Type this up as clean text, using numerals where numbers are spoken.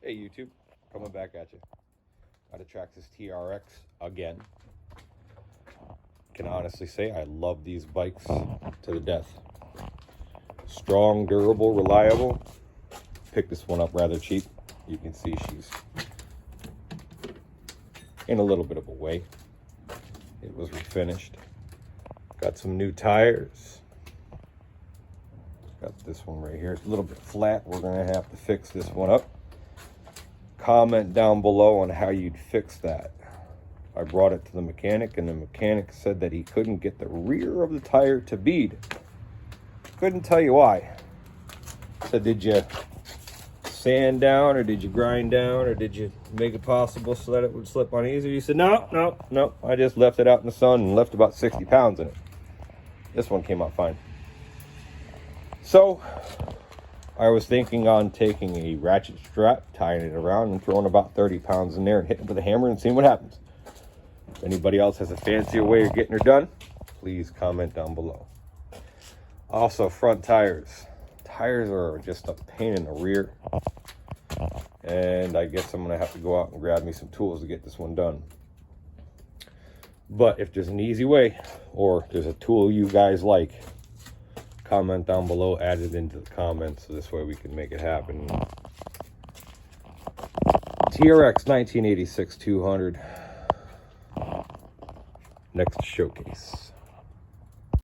Hey YouTube, coming back at you. Got a Traxxas TRX again. Can honestly say I love these bikes to the death. Strong, durable, reliable. Picked this one up rather cheap. You can see she's in a little bit of a way. It was refinished. Got some new tires. Got this one right here. It's a little bit flat. We're gonna have to fix this one up. Comment down below on how you'd fix that. I brought it to the mechanic, and the mechanic said that he couldn't get the rear of the tire to bead. Couldn't tell you why. Said, did you sand down, or did you grind down, or did you make it possible so that it would slip on easier? He said, no, I just left it out in the sun and left about 60 pounds in it. This one came out fine. So I was thinking on taking a ratchet strap, tying it around, and throwing about 30 pounds in there and hitting it with a hammer and seeing what happens. If anybody else has a fancier way of getting her done, please comment down below. Also, front tires. Tires are just a pain in the rear. And I guess I'm going to have to go out and grab me some tools to get this one done. But if there's an easy way, or there's a tool you guys like, comment down below, add it into the comments, so this way we can make it happen. TRX 1986 200. Next showcase.